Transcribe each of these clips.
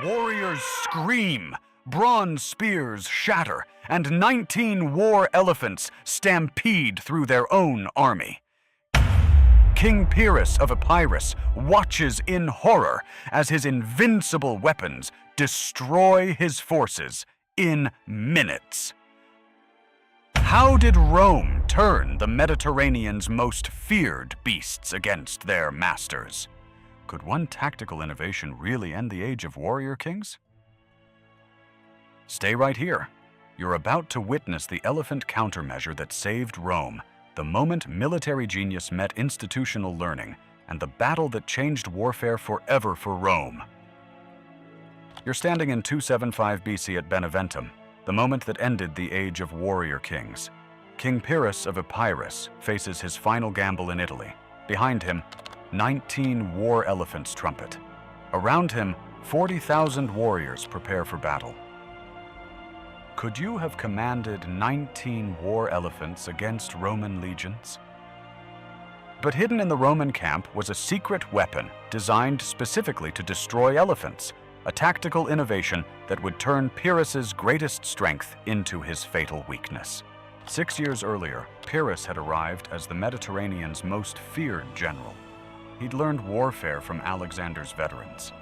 Warriors scream, bronze spears shatter, and 19 war elephants stampede through their own army. King Pyrrhus of Epirus watches in horror as his invincible weapons destroy his forces in minutes. How did Rome turn the Mediterranean's most feared beasts against their masters? Could one tactical innovation really end the age of warrior kings? Stay right here. You're about to witness the elephant countermeasure that saved Rome, the moment military genius met institutional learning, and the battle that changed warfare forever for Rome. You're standing in 275 BC at Beneventum, the moment that ended the age of warrior kings. King Pyrrhus of Epirus faces his final gamble in Italy. Behind him, 19 war elephants trumpet. Around him, 40,000 warriors prepare for battle. Could you have commanded 19 war elephants against Roman legions? But hidden in the Roman camp was a secret weapon designed specifically to destroy elephants, a tactical innovation that would turn Pyrrhus's greatest strength into his fatal weakness. 6 years earlier, Pyrrhus had arrived as the Mediterranean's most feared general. He'd learned warfare from Alexander's veterans.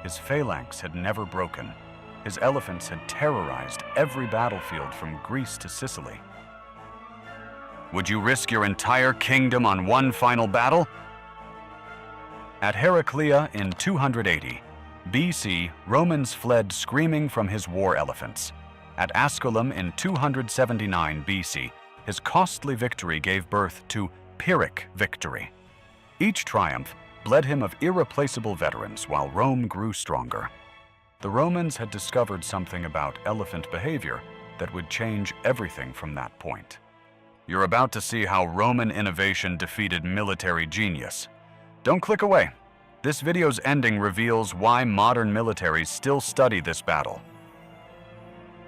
His phalanx had never broken. His elephants had terrorized every battlefield from Greece to Sicily. Would you risk your entire kingdom on one final battle? At Heraclea in 280 BC, Romans fled screaming from his war elephants. At Asculum in 279 BC, his costly victory gave birth to Pyrrhic victory. Each triumph bled him of irreplaceable veterans while Rome grew stronger. The Romans had discovered something about elephant behavior that would change everything from that point. You're about to see how Roman innovation defeated military genius. Don't click away. This video's ending reveals why modern militaries still study this battle.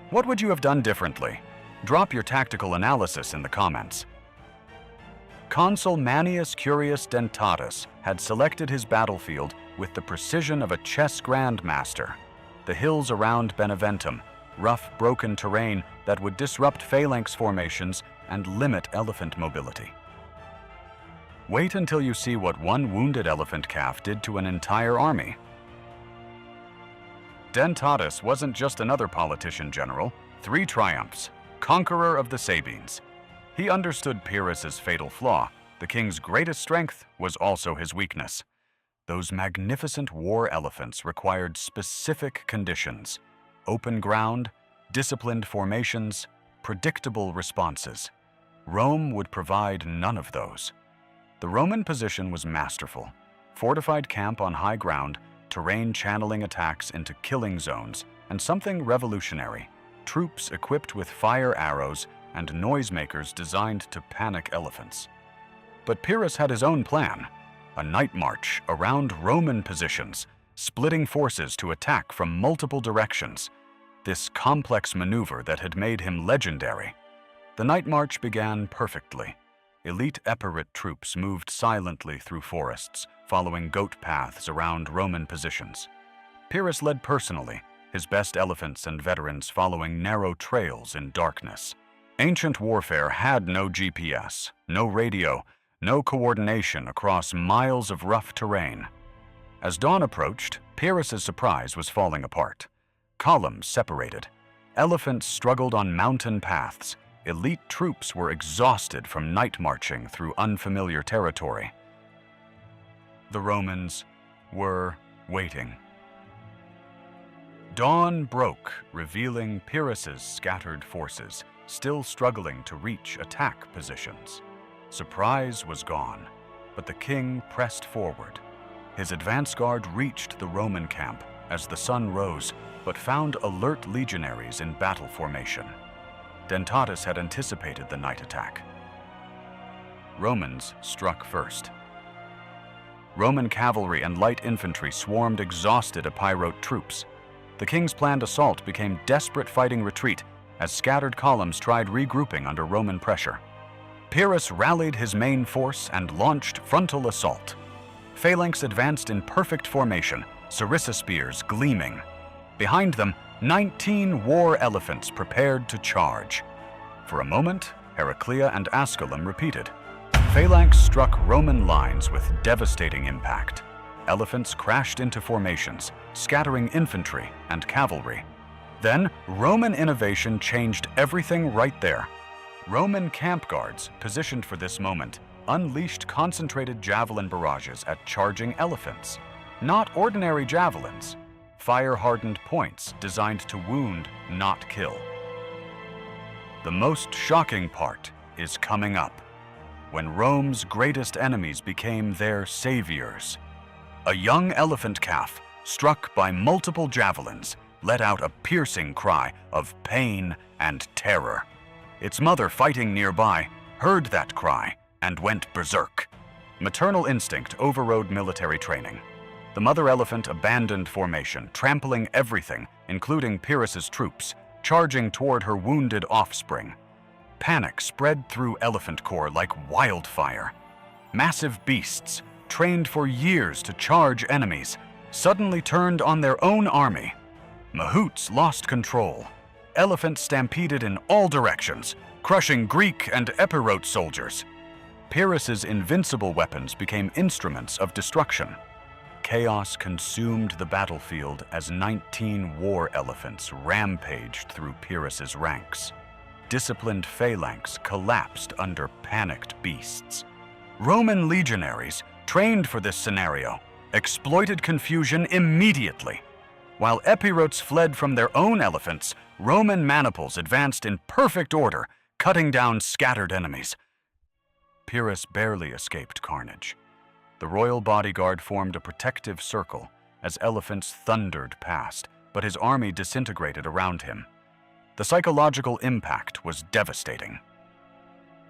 What would you have done differently? Drop your tactical analysis in the comments. Consul Manius Curius Dentatus had selected his battlefield with the precision of a chess grandmaster. The hills around Beneventum, rough, broken terrain that would disrupt phalanx formations and limit elephant mobility. Wait until you see what one wounded elephant calf did to an entire army. Dentatus wasn't just another politician general, 3 triumphs, conqueror of the Sabines. He understood Pyrrhus's fatal flaw. The king's greatest strength was also his weakness. Those magnificent war elephants required specific conditions: open ground, disciplined formations, predictable responses. Rome would provide none of those. The Roman position was masterful. Fortified camp on high ground, terrain channeling attacks into killing zones, and something revolutionary: troops equipped with fire arrows and noisemakers designed to panic elephants. But Pyrrhus had his own plan, a night march around Roman positions, splitting forces to attack from multiple directions. This complex maneuver that had made him legendary. The night march began perfectly. Elite Epirot troops moved silently through forests, following goat paths around Roman positions. Pyrrhus led personally, his best elephants and veterans following narrow trails in darkness. Ancient warfare had no GPS, no radio, no coordination across miles of rough terrain. As dawn approached, Pyrrhus's surprise was falling apart. Columns separated. Elephants struggled on mountain paths. Elite troops were exhausted from night marching through unfamiliar territory. The Romans were waiting. Dawn broke, revealing Pyrrhus's scattered forces, still struggling to reach attack positions. Surprise was gone, but the king pressed forward. His advance guard reached the Roman camp as the sun rose, but found alert legionaries in battle formation. Dentatus had anticipated the night attack. Romans struck first. Roman cavalry and light infantry swarmed exhausted Epirot troops. The king's planned assault became desperate fighting retreat as scattered columns tried regrouping under Roman pressure. Pyrrhus rallied his main force and launched frontal assault. Phalanx advanced in perfect formation, sarissa spears gleaming. Behind them, 19 war elephants prepared to charge. For a moment, Heraclea and Asculum repeated. Phalanx struck Roman lines with devastating impact. Elephants crashed into formations, scattering infantry and cavalry. Then, Roman innovation changed everything right there. Roman camp guards, positioned for this moment, unleashed concentrated javelin barrages at charging elephants. Not ordinary javelins, fire-hardened points designed to wound, not kill. The most shocking part is coming up, when Rome's greatest enemies became their saviors. A young elephant calf, struck by multiple javelins, let out a piercing cry of pain and terror. Its mother, fighting nearby, heard that cry and went berserk. Maternal instinct overrode military training. The mother elephant abandoned formation, trampling everything, including Pyrrhus's troops, charging toward her wounded offspring. Panic spread through elephant corps like wildfire. Massive beasts, trained for years to charge enemies, suddenly turned on their own army. Mahouts lost control. Elephants stampeded in all directions, crushing Greek and Epirote soldiers. Pyrrhus's invincible weapons became instruments of destruction. Chaos consumed the battlefield as 19 war elephants rampaged through Pyrrhus's ranks. Disciplined phalanx collapsed under panicked beasts. Roman legionaries, trained for this scenario, exploited confusion immediately. While Epirotes fled from their own elephants, Roman maniples advanced in perfect order, cutting down scattered enemies. Pyrrhus barely escaped carnage. The royal bodyguard formed a protective circle as elephants thundered past, but his army disintegrated around him. The psychological impact was devastating.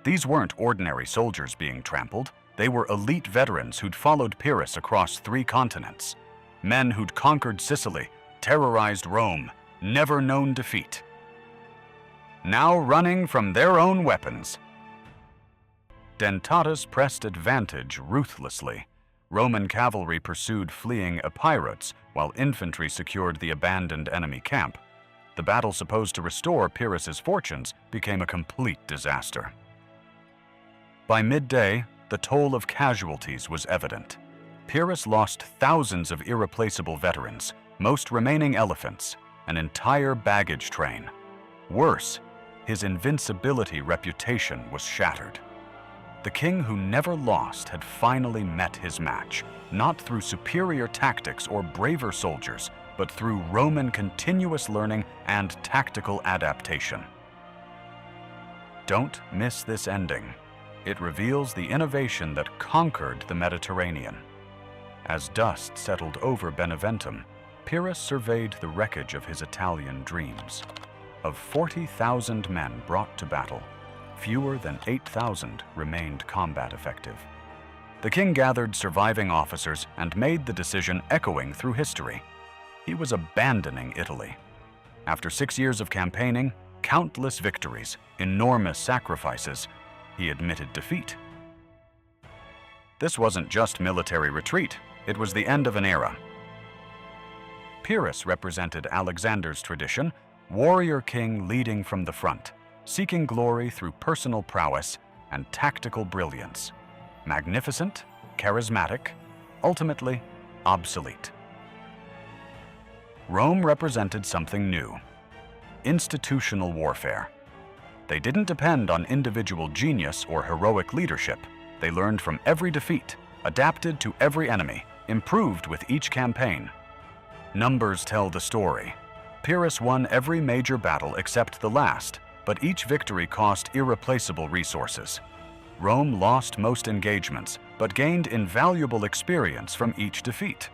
These weren't ordinary soldiers being trampled. They were elite veterans who'd followed Pyrrhus across 3 continents. Men who'd conquered Sicily, terrorized Rome, never known defeat. Now running from their own weapons. Dentatus pressed advantage ruthlessly. Roman cavalry pursued fleeing Epirotes, while infantry secured the abandoned enemy camp. The battle supposed to restore Pyrrhus's fortunes became a complete disaster. By midday, the toll of casualties was evident. Pyrrhus lost thousands of irreplaceable veterans, most remaining elephants, an entire baggage train. Worse, his invincibility reputation was shattered. The king who never lost had finally met his match, not through superior tactics or braver soldiers, but through Roman continuous learning and tactical adaptation. Don't miss this ending. It reveals the innovation that conquered the Mediterranean. As dust settled over Beneventum, Pyrrhus surveyed the wreckage of his Italian dreams. Of 40,000 men brought to battle, fewer than 8,000 remained combat effective. The king gathered surviving officers and made the decision echoing through history. He was abandoning Italy. After 6 years of campaigning, countless victories, enormous sacrifices, he admitted defeat. This wasn't just military retreat, it was the end of an era. Pyrrhus represented Alexander's tradition, warrior king leading from the front, seeking glory through personal prowess and tactical brilliance. Magnificent, charismatic, ultimately obsolete. Rome represented something new: institutional warfare. They didn't depend on individual genius or heroic leadership. They learned from every defeat, adapted to every enemy, improved with each campaign. Numbers tell the story. Pyrrhus won every major battle except the last, but each victory cost irreplaceable resources. Rome lost most engagements, but gained invaluable experience from each defeat.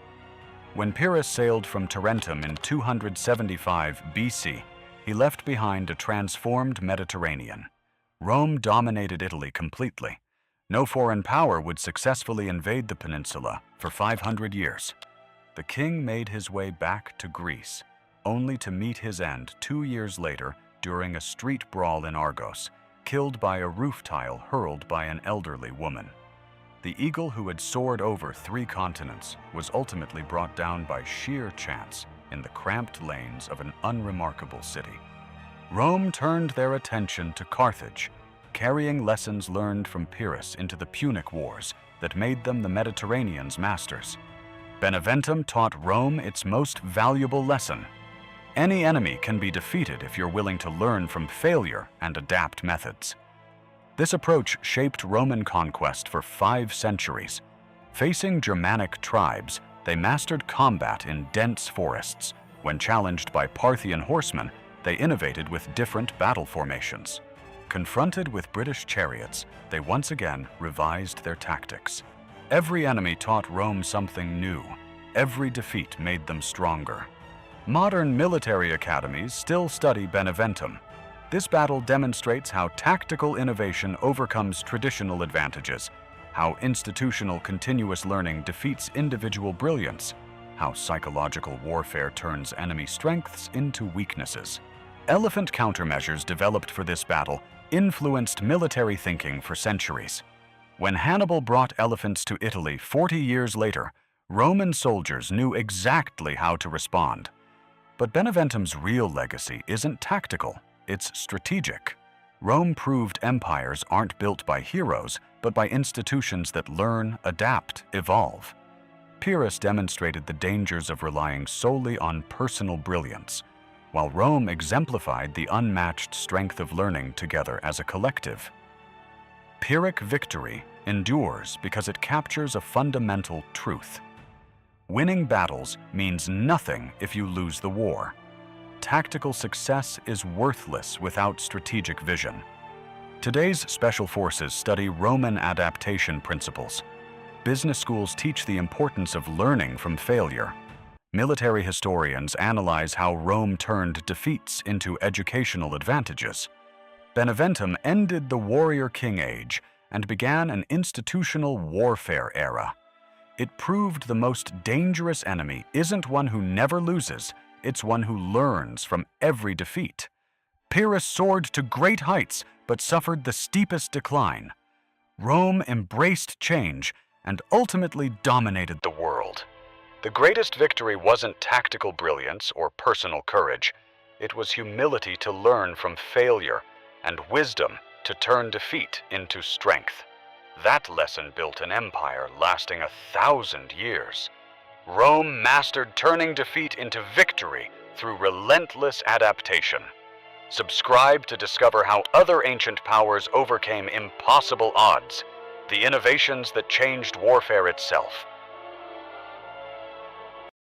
When Pyrrhus sailed from Tarentum in 275 BC, he left behind a transformed Mediterranean. Rome dominated Italy completely. No foreign power would successfully invade the peninsula for 500 years. The king made his way back to Greece, only to meet his end 2 years later during a street brawl in Argos, killed by a roof tile hurled by an elderly woman. The eagle who had soared over 3 continents was ultimately brought down by sheer chance in the cramped lanes of an unremarkable city. Rome turned their attention to Carthage, carrying lessons learned from Pyrrhus into the Punic Wars that made them the Mediterranean's masters. Beneventum taught Rome its most valuable lesson. Any enemy can be defeated if you're willing to learn from failure and adapt methods. This approach shaped Roman conquest for 5 centuries. Facing Germanic tribes, they mastered combat in dense forests. When challenged by Parthian horsemen, they innovated with different battle formations. Confronted with British chariots, they once again revised their tactics. Every enemy taught Rome something new. Every defeat made them stronger. Modern military academies still study Beneventum. This battle demonstrates how tactical innovation overcomes traditional advantages, how institutional continuous learning defeats individual brilliance, how psychological warfare turns enemy strengths into weaknesses. Elephant countermeasures developed for this battle influenced military thinking for centuries. When Hannibal brought elephants to Italy 40 years later, Roman soldiers knew exactly how to respond. But Beneventum's real legacy isn't tactical, it's strategic. Rome proved empires aren't built by heroes, but by institutions that learn, adapt, evolve. Pyrrhus demonstrated the dangers of relying solely on personal brilliance, while Rome exemplified the unmatched strength of learning together as a collective. Pyrrhic victory endures because it captures a fundamental truth. Winning battles means nothing if you lose the war. Tactical success is worthless without strategic vision. Today's special forces study Roman adaptation principles. Business schools teach the importance of learning from failure. Military historians analyze how Rome turned defeats into educational advantages. Beneventum ended the warrior king age and began an institutional warfare era. It proved the most dangerous enemy isn't one who never loses, it's one who learns from every defeat. Pyrrhus soared to great heights but suffered the steepest decline. Rome embraced change and ultimately dominated the world. The greatest victory wasn't tactical brilliance or personal courage. It was humility to learn from failure and wisdom to turn defeat into strength. That lesson built an empire lasting 1,000 years. Rome mastered turning defeat into victory through relentless adaptation. Subscribe to discover how other ancient powers overcame impossible odds, the innovations that changed warfare itself.